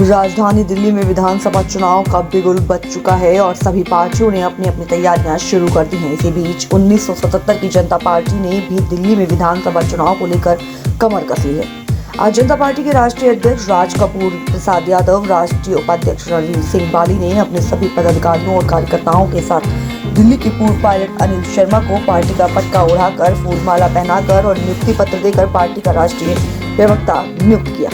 राजधानी दिल्ली में विधानसभा चुनाव का बिगुल बज चुका है और सभी पार्टियों ने अपनी अपनी तैयारियां शुरू कर दी हैं। इसी बीच 1977 की जनता पार्टी ने भी दिल्ली में विधानसभा चुनाव को लेकर कमर कसी है। आज जनता पार्टी के राष्ट्रीय अध्यक्ष राज कपूर प्रसाद यादव, राष्ट्रीय उपाध्यक्ष रणवीर सिंह बाली ने अपने सभी पदाधिकारियों और कार्यकर्ताओं के साथ दिल्ली के पूर्व पायलट अनिल शर्मा को पार्टी का पटका उड़ाकर, फूलमाला पहनाकर और नियुक्ति पत्र देकर पार्टी का राष्ट्रीय प्रवक्ता नियुक्त किया।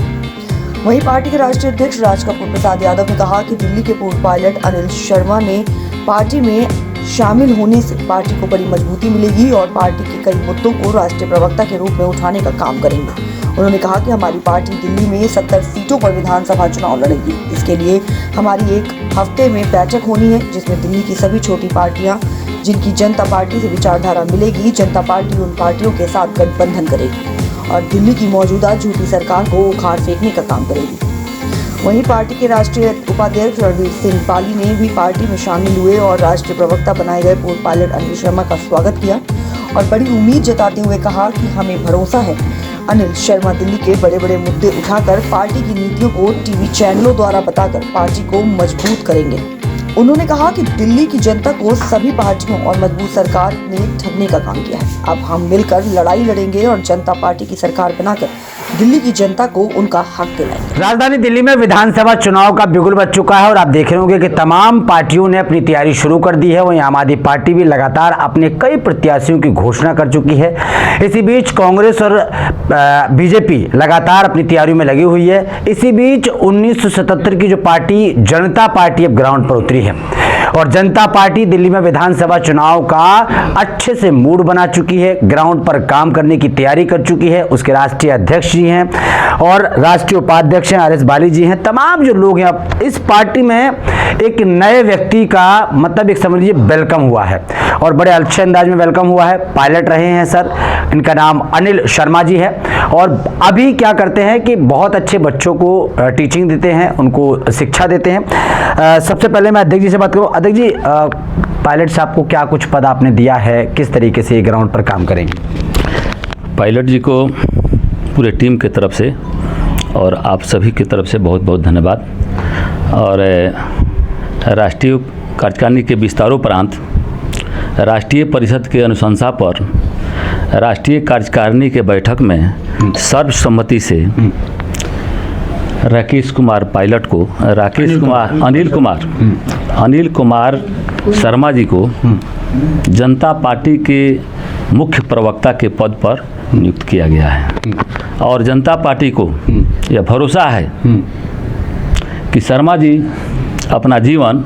वहीं पार्टी के राष्ट्रीय अध्यक्ष राज कपूर प्रसाद यादव ने कहा कि दिल्ली के पूर्व पायलट अनिल शर्मा ने पार्टी में शामिल होने से पार्टी को बड़ी मजबूती मिलेगी और पार्टी के कई मुद्दों को राष्ट्रीय प्रवक्ता के रूप में उठाने का काम करेंगे। उन्होंने कहा कि हमारी पार्टी दिल्ली में 70 सीटों पर विधानसभा चुनाव लड़ेगी। इसके लिए हमारी एक हफ्ते में बैठक होनी है, जिसमें दिल्ली की सभी छोटी पार्टियां जिनकी जनता पार्टी से विचारधारा मिलेगी, जनता पार्टी उन पार्टियों के साथ गठबंधन करेगी और दिल्ली की मौजूदा झूठी सरकार को उखाड़ फेंकने का काम करेगी। वहीं पार्टी के राष्ट्रीय उपाध्यक्ष रणवीर सिंह बाली ने भी पार्टी में शामिल हुए और राष्ट्रीय प्रवक्ता बनाए गए पूर्व पायलट अनिल शर्मा का स्वागत किया और बड़ी उम्मीद जताते हुए कहा कि हमें भरोसा है अनिल शर्मा दिल्ली के बड़े बड़े मुद्दे उठाकर पार्टी की नीतियों को टीवी चैनलों द्वारा बताकर पार्टी को मजबूत करेंगे। उन्होंने कहा कि दिल्ली की जनता को सभी पार्टियों और मजबूत सरकार ने ठगने का काम किया है। अब हम मिलकर लड़ाई लड़ेंगे और जनता पार्टी की सरकार बनाकर दिल्ली की जनता को उनका हक दिलाएंगे। राजधानी दिल्ली में विधानसभा चुनाव का बिगुल बज चुका है और आप देख रहे होंगे कि तमाम पार्टियों ने अपनी तैयारी शुरू कर दी है। वहीं आम आदमी पार्टी भी लगातार अपने कई प्रत्याशियों की घोषणा कर चुकी है। इसी बीच कांग्रेस और बीजेपी लगातार अपनी तैयारियों में लगी हुई है। इसी बीच 1977 की जो पार्टी जनता पार्टी अब ग्राउंड पर उतरी है और जनता पार्टी दिल्ली में विधानसभा चुनाव का अच्छे से मूड बना चुकी है, ग्राउंड पर काम करने की तैयारी कर चुकी है। उसके राष्ट्रीय अध्यक्ष जी हैं और राष्ट्रीय उपाध्यक्ष हैं RS बाली जी हैं। तमाम जो लोग हैं, अब इस पार्टी में एक नए व्यक्ति का मतलब एक समझ लीजिए वेलकम हुआ है और बड़े अच्छे अंदाज में वेलकम हुआ है। पायलट रहे हैं सर, इनका नाम अनिल शर्मा जी है और अभी क्या करते हैं कि बहुत अच्छे बच्चों को टीचिंग देते हैं, उनको शिक्षा देते हैं। सबसे पहले मैं अध्यक्ष जी से बात करूँ। अध्यक्ष जी, पायलट साहब को क्या कुछ पद आपने दिया है, किस तरीके से ग्राउंड पर काम करेंगे? पायलट जी को पूरे टीम के तरफ से और आप सभी की तरफ से बहुत बहुत धन्यवाद। और राष्ट्रीय कार्यकारिणी के विस्तारोपरांत राष्ट्रीय परिषद के अनुशंसा पर राष्ट्रीय कार्यकारिणी के बैठक में सर्वसम्मति से अनिल कुमार शर्मा जी को जनता पार्टी के मुख्य प्रवक्ता के पद पर नियुक्त किया गया है और जनता पार्टी को यह भरोसा है कि शर्मा जी अपना जीवन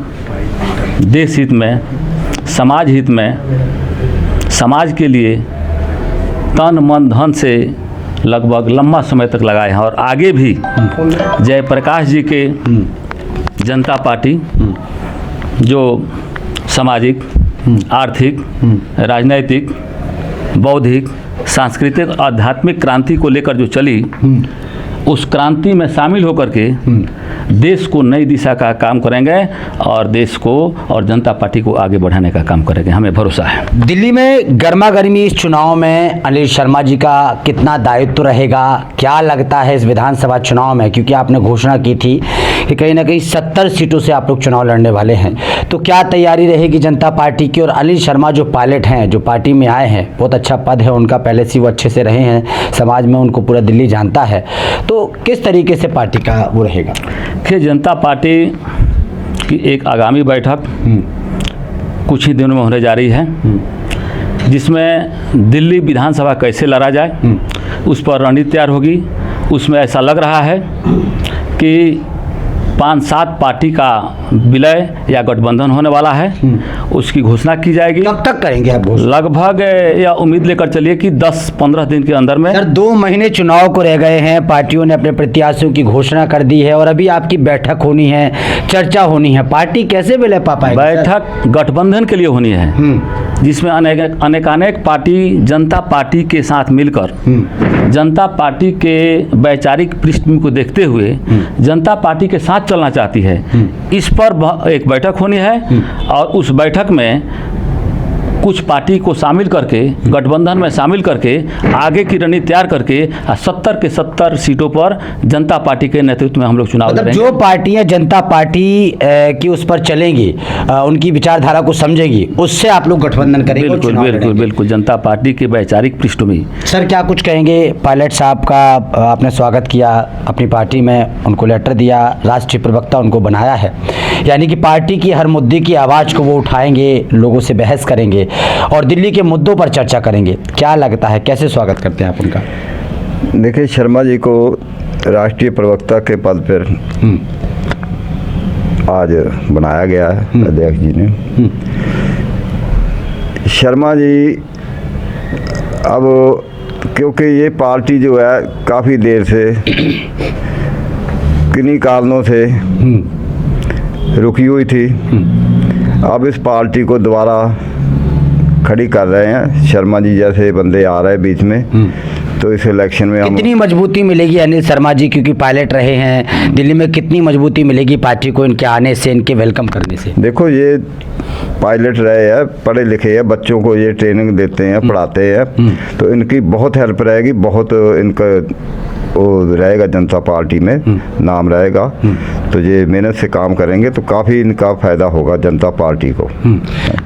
देश हित में, समाज हित में, समाज के लिए तन मन धन से लगभग लंबा समय तक लगाए हैं और आगे भी जयप्रकाश जी के जनता पार्टी जो सामाजिक, आर्थिक, राजनैतिक, बौद्धिक, सांस्कृतिक, आध्यात्मिक क्रांति को लेकर जो चली, उस क्रांति में शामिल होकर के देश को नई दिशा का काम करेंगे और देश को और जनता पार्टी को आगे बढ़ाने का काम करेंगे, हमें भरोसा है। दिल्ली में गर्मा गर्मी इस चुनाव में अनिल शर्मा जी का कितना दायित्व रहेगा, क्या लगता है इस विधानसभा चुनाव में? क्योंकि आपने घोषणा की थी कि कहीं ना कहीं 70 सीटों से आप लोग चुनाव लड़ने वाले हैं, तो क्या तैयारी रहेगी जनता पार्टी की? और अनिल शर्मा जो पायलट हैं, जो पार्टी में आए हैं, बहुत अच्छा पद है उनका, पहले से वो अच्छे से रहे हैं, समाज में उनको पूरा दिल्ली जानता है, तो किस तरीके से पार्टी का वो रहेगा? कि जनता पार्टी की एक आगामी बैठक कुछ ही दिनों में होने जा रही है, जिसमें दिल्ली विधानसभा कैसे लड़ा जाए उस पर रणनीति तैयार होगी। उसमें ऐसा लग रहा है कि 5-7 पार्टी का विलय या गठबंधन होने वाला है, उसकी घोषणा की जाएगी। कब तक करेंगे आप? लगभग या उम्मीद लेकर चलिए कि 10-15 दिन के अंदर में। सर, 2 महीने चुनाव को रह गए हैं, पार्टियों ने अपने प्रत्याशियों की घोषणा कर दी है और अभी आपकी बैठक होनी है, चर्चा होनी है, पार्टी कैसे विलय पा पाएगी? बैठक गठबंधन के लिए होनी है, जिसमें अनेकानेक पार्टी जनता पार्टी के साथ मिलकर जनता पार्टी के वैचारिक पृष्ठभूमि को देखते हुए जनता पार्टी के साथ चलना चाहती है। इस पर एक बैठक होनी है और उस बैठक में कुछ पार्टी को शामिल करके, गठबंधन में शामिल करके, आगे की रणनीति तैयार करके 70 के 70 सीटों पर जनता पार्टी के नेतृत्व में हम लोग चुनाव लड़ेंगे। जो पार्टियां जनता पार्टी की उस पर चलेंगी, उनकी विचारधारा को समझेगी, उससे आप लोग गठबंधन करेंगे? बिल्कुल बिल्कुल बिल्कुल, जनता पार्टी के वैचारिक पृष्ठभूमि। सर, क्या कुछ कहेंगे? पायलट साहब का आपने स्वागत किया, अपनी पार्टी में उनको लेटर दिया, राष्ट्रीय प्रवक्ता उनको बनाया है, यानी कि पार्टी की हर मुद्दे की आवाज़ को वो उठाएंगे, लोगों से बहस करेंगे और दिल्ली के मुद्दों पर चर्चा करेंगे। क्या लगता है, कैसे स्वागत करते हैं आप उनका? देखिए, शर्मा जी को राष्ट्रीय प्रवक्ता के पद पर आज बनाया गया है अध्यक्ष जी ने। शर्मा जी अब क्योंकि ये पार्टी जो है काफ़ी देर से किन्हीं कारणों से रुकी हुई थी, अब इस पार्टी को दोबारा खड़ी कर रहे हैं। शर्मा जी जैसे बंदे आ रहे हैं बीच में, तो इस इलेक्शन में कितनी मजबूती मिलेगी अनिल शर्मा जी, क्योंकि पायलट रहे हैं दिल्ली में, कितनी मजबूती मिलेगी पार्टी को इनके आने से, इनके वेलकम करने से? देखो, ये पायलट रहे हैं, पढ़े लिखे हैं, बच्चों को ये ट्रेनिंग देते हैं, पढ़ाते हैं, तो इनकी बहुत हेल्प रहेगी, बहुत इनका वो रहेगा, जनता पार्टी में नाम रहेगा। तो ये मेहनत से काम करेंगे तो काफ़ी इनका फ़ायदा होगा जनता पार्टी को।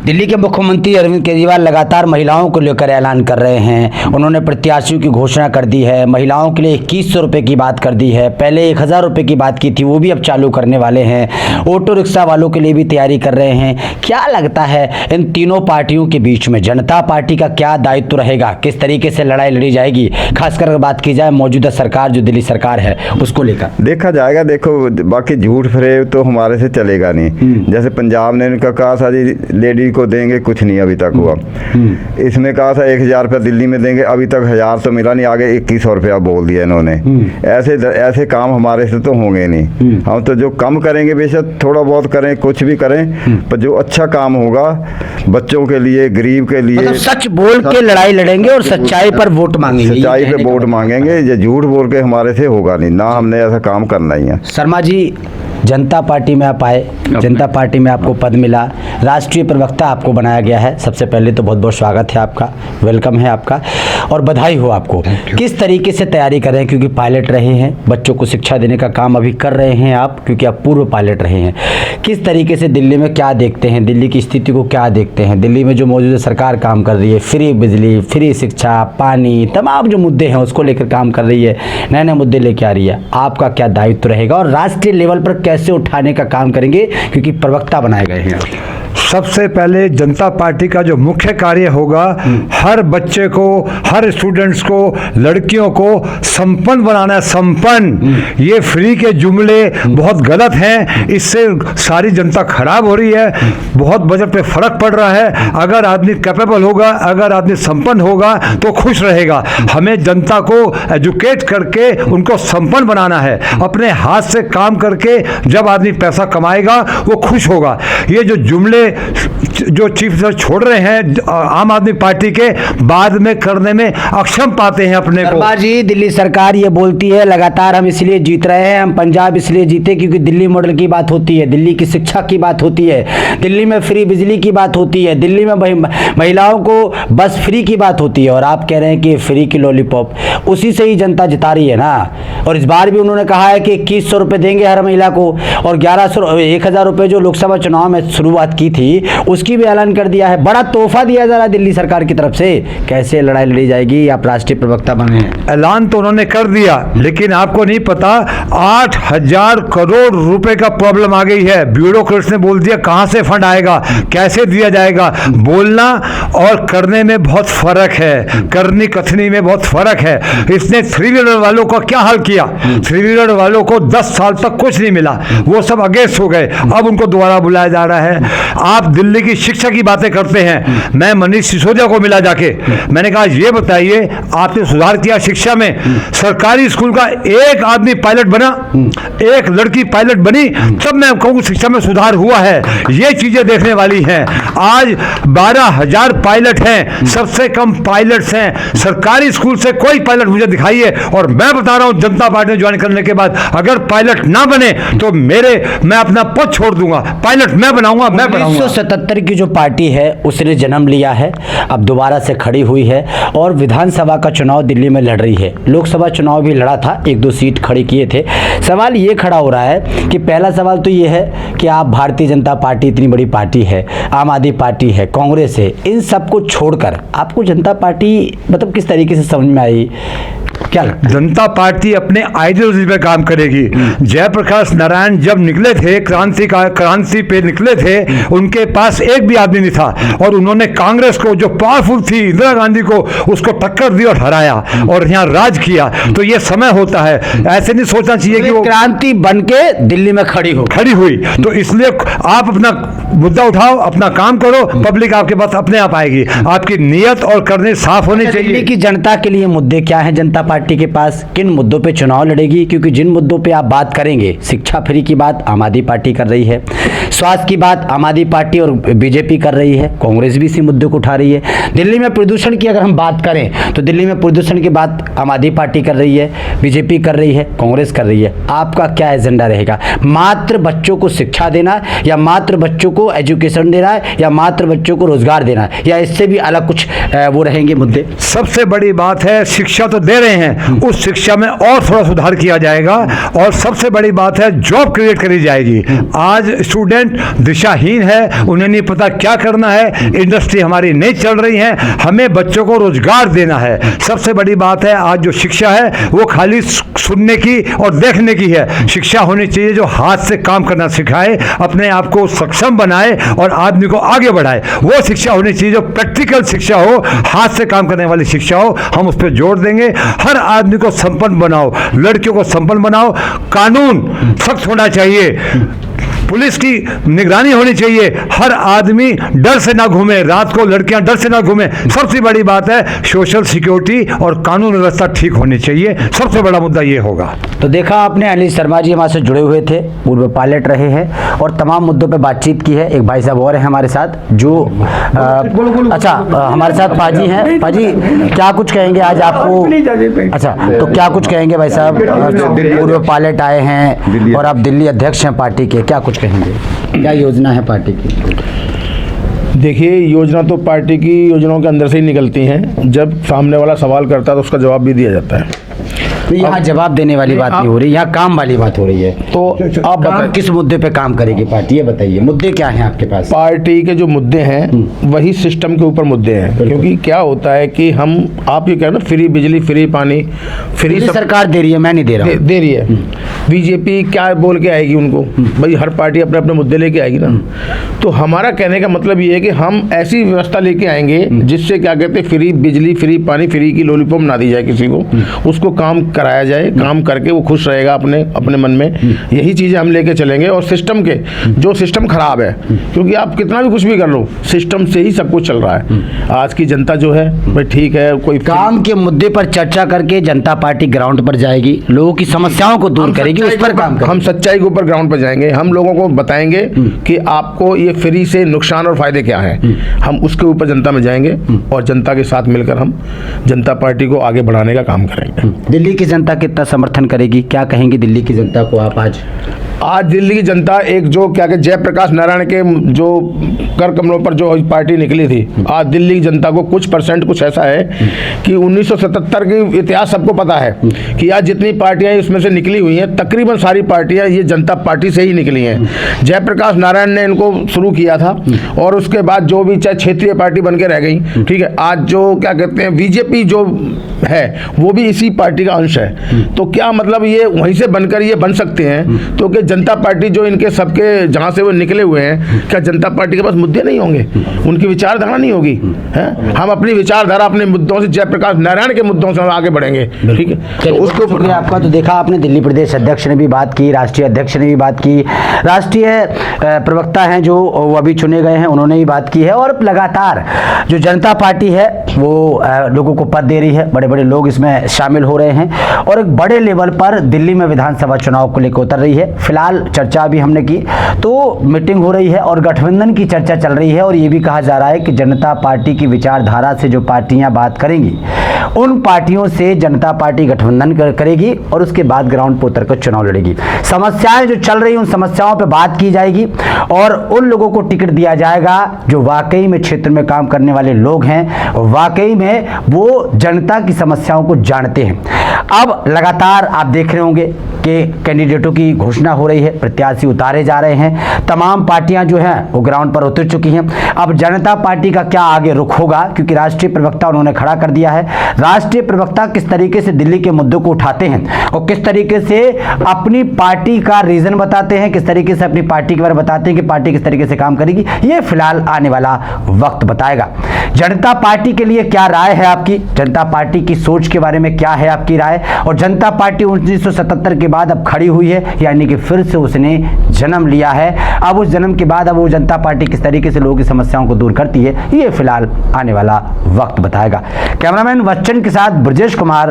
दिल्ली के मुख्यमंत्री अरविंद केजरीवाल लगातार महिलाओं को लेकर ऐलान कर रहे हैं। उन्होंने प्रत्याशियों की घोषणा कर दी है, महिलाओं के लिए 2100 रुपये की बात कर दी है, पहले 1000 रुपये की बात की थी, वो भी अब चालू करने वाले हैं। ऑटो रिक्शा वालों के लिए भी तैयारी कर रहे हैं। क्या लगता है इन तीनों पार्टियों के बीच में जनता पार्टी का क्या दायित्व रहेगा, किस तरीके से लड़ाई लड़ी जाएगी, खासकर अगर बात की जाए मौजूदा सरकार जो दिल्ली सरकार है उसको लेकर? देखा जाएगा। देखो, बाकी झूठ फरेब तो हमारे से चलेगा नहीं। जैसे पंजाब ने इनका कहा था जी लेडी को देंगे, कुछ नहीं अभी तक हुआ। इसमें कहा था 1000 रुपया दिल्ली में देंगे, अभी तक 1000 तो मिला नहीं, आगे 2100 रुपया बोल दिया इन्होंने। ऐसे काम हमारे से तो होंगे नहीं। हम तो जो कम करेंगे, बेशक थोड़ा बहुत करें, कुछ भी करें, पर जो अच्छा काम होगा बच्चों के लिए, गरीब के लिए, मतलब सच बोल के लड़ाई लड़ेंगे और सच्चाई पर वोट मांगेंगे, सच्चाई पे वोट मांगेंगे। ये झूठ बोल के हमारे से होगा नहीं ना, हमने ऐसा काम करना ही है। शर्मा जी, जनता पार्टी में आप आए, जनता पार्टी में आपको पद मिला, राष्ट्रीय प्रवक्ता आपको बनाया गया है। सबसे पहले तो बहुत बहुत स्वागत है आपका, वेलकम है आपका और बधाई हो आपको। किस तरीके से तैयारी कर रहे हैं, क्योंकि पायलट रहे हैं, बच्चों को शिक्षा देने का काम अभी कर रहे हैं आप, क्योंकि आप पूर्व पायलट रहे हैं। किस तरीके से दिल्ली में क्या देखते हैं, दिल्ली की स्थिति को क्या देखते हैं? दिल्ली में जो मौजूदा सरकार काम कर रही है, फ्री बिजली, फ्री शिक्षा, पानी, तमाम जो मुद्दे हैं उसको लेकर काम कर रही है, नए नए मुद्दे लेके आ रही है, आपका क्या दायित्व रहेगा और राष्ट्रीय लेवल पर कैसे उठाने का काम करेंगे, क्योंकि प्रवक्ता बनाए गए हैं? सबसे पहले जनता पार्टी का जो मुख्य कार्य होगा, हर बच्चे को, हर स्टूडेंट्स को, लड़कियों को संपन्न बनाना है। संपन्न, ये फ्री के जुमले बहुत गलत हैं, इससे सारी जनता खराब हो रही है, बहुत बजट पे फर्क पड़ रहा है। अगर आदमी कैपेबल होगा, अगर आदमी संपन्न होगा तो खुश रहेगा। हमें जनता को एजुकेट करके उनको संपन्न बनाना है। अपने हाथ से काम करके जब आदमी पैसा कमाएगा वो खुश होगा। ये जो जुमले जो चीफ मिनिस्टर छोड़ रहे हैं आम आदमी पार्टी के, बाद में करने में अक्षम पाते हैं अपने को। शर्मा जी, दिल्ली सरकार ये बोलती है लगातार हम इसलिए जीत रहे हैं, हम पंजाब इसलिए जीते क्योंकि दिल्ली मॉडल की बात होती है, दिल्ली की शिक्षा की बात होती है, दिल्ली में फ्री बिजली की बात होती है, दिल्ली में महिलाओं को बस फ्री की बात होती है, और आप कह रहे हैं कि फ्री की लॉलीपॉप, उसी से ही जनता जिता रही है ना। और इस बार भी उन्होंने कहा है कि 2100 रुपये देंगे हर महिला को, और 1000 रुपये जो लोकसभा चुनाव में शुरुआत की थी उसकी भी ऐलान कर दिया है। बड़ा तोहफा दिया जा रहा है दिल्ली सरकार की तरफ से। कैसे लड़ाई लड़ी जाएगी? आप राष्ट्रीय प्रवक्ता बने हैं, ऐलान तो उन्होंने कर दिया, लेकिन आपको नहीं पता 8000 करोड़ रुपए का प्रॉब्लम आ गई है। ब्यूरोक्रेट्स ने बोल दिया कहां से फंड आएगा, कैसे दिया जाएगा। बोलना और करने में बहुत फर्क है, करनी कथनी में बहुत फर्क है। इसने 3 व्हीलर वालों का क्या हाल किया? 3 व्हीलर वालों को 10 साल तक कुछ नहीं मिला, वो सब अगेंस्ट हो गए, अब उनको दोबारा बुलाया जा रहा है। आप दिल्ली की शिक्षा की बातें करते हैं, मैं मनीष सिसोदिया को मिला जाके, मैंने कहा ये बताइए आपने सुधार किया शिक्षा में? सरकारी स्कूल का एक आदमी पायलट बना, एक लड़की पायलट बनी, तब मैं कहूँ शिक्षा में सुधार हुआ है। ये चीजें देखने वाली हैं। आज 12000 पायलट हैं, सबसे कम पायलट्स हैं सरकारी स्कूल से। कोई पायलट मुझे दिखाइए, और मैं बता रहा हूं जनता पार्टी ज्वाइन करने के बाद अगर पायलट ना बने तो मैं अपना पद छोड़ दूंगा, पायलट मैं बनाऊंगा, मैं बनाऊंगा। 1977 की जो पार्टी है उसने जन्म लिया है, अब दोबारा से खड़ी हुई है और विधानसभा का चुनाव दिल्ली में लड़ रही है। लोकसभा चुनाव भी लड़ा था, 1-2 सीट खड़ी किए थे। सवाल ये खड़ा हो रहा है कि पहला सवाल तो ये है कि आप भारतीय जनता पार्टी इतनी बड़ी पार्टी है, आम आदमी पार्टी है, कांग्रेस है, इन सबको छोड़कर आपको जनता पार्टी मतलब किस तरीके से समझ में आई, क्या लगता है? जनता पार्टी अपने आइडियोलॉजी पे काम करेगी। जयप्रकाश नारायण जब निकले थे, क्रांति पे निकले थे, उनके पास एक भी आदमी नहीं था और उन्होंने कांग्रेस को जो पावरफुल थी इंदिरा गांधी को, उसको टक्कर दी और हराया और यहाँ राज किया। तो ये समय होता है, ऐसे नहीं सोचना चाहिए कि वो क्रांति बनके दिल्ली में खड़ी हुई। तो इसलिए आप अपना मुद्दा उठाओ, अपना काम करो, पब्लिक आपके पास अपने आप आएगी। आपकी नियत और करने साफ होनी चाहिए। दिल्ली की जनता के लिए मुद्दे क्या हैं जनता पार्टी के पास, किन मुद्दों पे चुनाव लड़ेगी? क्योंकि जिन मुद्दों पे आप बात करेंगे, शिक्षा फ्री की बात आम आदमी पार्टी कर रही है, स्वास्थ्य की बात आम आदमी पार्टी और बीजेपी कर रही है, कांग्रेस भी इसी मुद्दे को उठा रही है। दिल्ली में प्रदूषण की अगर हम बात करें तो दिल्ली में प्रदूषण की बात आम आदमी पार्टी कर रही है, बीजेपी कर रही है, कांग्रेस कर रही है। आपका क्या एजेंडा रहेगा? मात्र बच्चों को शिक्षा देना है या मात्र बच्चों को एजुकेशन देना है या मात्र बच्चों को रोजगार देना है या इससे भी अलग कुछ वो रहेंगे मुद्दे? सबसे बड़ी बात है शिक्षा तो दे रहे हैं, उस शिक्षा में और थोड़ा सुधार किया जाएगा और सबसे बड़ी बात है जॉब क्रिएट करी जाएगी। आज स्टूडेंट दिशाहीन है, उन्हें नहीं पता क्या करना है, इंडस्ट्री हमारी नहीं चल रही है, हमें बच्चों को रोजगार देना है। सबसे बड़ी बात है आज जो शिक्षा है वो खाली सुनने की और देखने की है। शिक्षा होनी चाहिए जो हाथ से काम करना सिखाए, अपने आप को सक्षम बनाए और आदमी को आगे बढ़ाए। वो शिक्षा होनी चाहिए जो प्रैक्टिकल शिक्षा हो, हाथ से काम करने वाली शिक्षा हो। हम उस पर जोर देंगे। हर आदमी को संपन्न बनाओ, लड़कियों को संपन्न बनाओ, कानून सख्त होना चाहिए, पुलिस की निगरानी होनी चाहिए, हर आदमी डर से ना घूमे, रात को लड़कियां डर से ना घूमे। सबसे बड़ी बात है सोशल सिक्योरिटी और कानून व्यवस्था ठीक होनी चाहिए। सबसे बड़ा मुद्दा ये होगा। तो देखा आपने, अनिल शर्मा जी हमारे से जुड़े हुए थे, पूर्व पायलट रहे हैं और तमाम मुद्दों पे बातचीत की है। एक भाई साहब और हैं हमारे साथ जो हमारे साथ पाजी हैं। पाजी, क्या कुछ कहेंगे आज आपको? अच्छा, तो क्या कुछ कहेंगे भाई साहब? पूर्व पायलट आए हैं और आप दिल्ली अध्यक्ष हैं पार्टी के, क्या कुछ कहेंगे? क्या योजना है पार्टी की? देखिए, योजना तो पार्टी की योजनाओं के अंदर से ही निकलती हैं। जब सामने वाला सवाल करता है तो उसका जवाब भी दिया जाता है। तो यहाँ जवाब देने वाली बात नहीं हो रही, यहाँ काम वाली बात हो रही है। तो आप बताएं किस मुद्दे पे काम करेगी पार्टी, ये बताइए। मुद्दे क्या हैं आपके पास? पार्टी के जो मुद्दे हैं वही सिस्टम के ऊपर मुद्दे हैं। क्योंकि क्या होता है कि हम, आप ये कह रहे हो ना, फ्री बिजली, फ्री पानी, फ्री सरकार दे रही है, मैं नहीं दे रहा हूं। दे रही है। बीजेपी क्या बोल के आएगी उनको? भाई हर पार्टी अपने अपने मुद्दे लेके आएगी ना। तो हमारा कहने का मतलब ये है कि हम ऐसी व्यवस्था लेके आएंगे जिससे क्या कहते हैं, फ्री बिजली, फ्री पानी, फ्री की लॉलीपॉप ना दी जाए किसी को, उसको काम कराया जाए, काम करके वो खुश रहेगा अपने मन में। यही चीजें हम लेके चलेंगे। और सिस्टम के, जो सिस्टम खराब है, क्योंकि आप कितना भी कुछ भी कर लो, सिस्टम से ही सब कुछ चल रहा है। आज की जनता जो है, भाई ठीक है, कोई काम के मुद्दे पर चर्चा करके जनता पार्टी ग्राउंड पर जाएगी, लोगों की समस्याओं को दूर करेगी, उस पर काम करेगी। हम सच्चाई के ऊपर ग्राउंड पर जाएंगे, हम लोगों को बताएंगे कि आपको ये फ्री से नुकसान और फायदे क्या हैं। हम उसके ऊपर जनता में जाएंगे और जनता के साथ मिलकर हम जनता पार्टी को आगे बढ़ाने का काम करेंगे। दिल्ली की जनता कितना समर्थन करेगी, क्या कहेंगे दिल्ली की जनता को आप आज दिल्ली की जनता एक जो क्या कहते जयप्रकाश नारायण के जो कर कमलों पर जो पार्टी निकली थी, आज दिल्ली की जनता को कुछ परसेंट कुछ ऐसा है कि 1977 की इतिहास सबको पता है कि आज जितनी पार्टियां उसमें से निकली हुई हैं, तकरीबन सारी पार्टियां ये जनता पार्टी से ही निकली हैं। जयप्रकाश नारायण ने इनको शुरू किया था और उसके बाद जो भी चाहे क्षेत्रीय पार्टी बन के रह गई, ठीक है। आज जो क्या कहते हैं बीजेपी जो है वो भी इसी पार्टी का अंश है। तो क्या मतलब ये वहीं से बनकर ये बन सकते हैं? तो कि जनता पार्टी जो इनके सबके जहां से वो निकले हुए हैं, क्या जनता पार्टी के पास मुद्दे नहीं होंगे? उनकी विचारधारा नहीं होगी? हैं, हम अपनी विचारधारा अपने मुद्दों से, जयप्रकाश नारायण के मुद्दों से हम आगे बढ़ेंगे, ठीक है। तो उसको शुक्रिया आपका। तो देखा आपने, दिल्ली प्रदेश अध्यक्ष ने भी बात की, राष्ट्रीय अध्यक्ष ने भी बात की, राष्ट्रीय प्रवक्ता हैं जो वो अभी चुने गए हैं उन्होंने भी बात की है और लगातार जो जनता पार्टी है वो लोगों को पद दे रही है, बड़े बड़े लोग इसमें शामिल हो रहे हैं और एक बड़े लेवल पर दिल्ली में विधानसभा चुनाव को लेकर उतर रही है। फिलहाल चर्चा अभी हमने की, तो मीटिंग हो रही है और गठबंधन की चर्चा चल रही है और ये भी कहा जा रहा है कि जनता पार्टी की विचारधारा से जो पार्टियां बात करेंगी उन पार्टियों से जनता पार्टी गठबंधन करेगी और उसके बाद ग्राउंड पर उतरकर चुनाव लड़ेगी। समस्याएं जो चल रही उन समस्याओं पर बात की जाएगी और उन लोगों को टिकट दिया जाएगा जो वाकई में क्षेत्र में काम करने वाले लोग हैं, वाकई में वो जनता की समस्याओं को जानते हैं। अब लगातार आप देख रहे होंगे कि कैंडिडेटों की घोषणा हो रही है, प्रत्याशी उतारे जा रहे हैं, तमाम पार्टियां जो हैं वो ग्राउंड पर उतर चुकी हैं। अब जनता पार्टी का क्या आगे रुख होगा, क्योंकि राष्ट्रीय प्रवक्ता उन्होंने खड़ा कर दिया है। राष्ट्रीय प्रवक्ता किस तरीके से दिल्ली के मुद्दों को उठाते हैं और किस तरीके से अपनी पार्टी का रीजन बताते हैं, किस तरीके से अपनी पार्टी के बारे में बताते हैं कि पार्टी किस तरीके से काम करेगी, ये फिलहाल आने वाला वक्त बताएगा। जनता पार्टी के लिए क्या राय है आपकी, जनता पार्टी की सोच के बारे में क्या है आपकी राय, और जनता पार्टी 1977 के बाद अब खड़ी हुई है, यानी कि फिर से उसने जन्म लिया है। अब उस जन्म के बाद अब वो जनता पार्टी किस तरीके से लोगों की समस्याओं को दूर करती है, ये फिलहाल आने वाला वक्त बताएगा। कैमरामैन बच्चन के साथ ब्रजेश कुमार।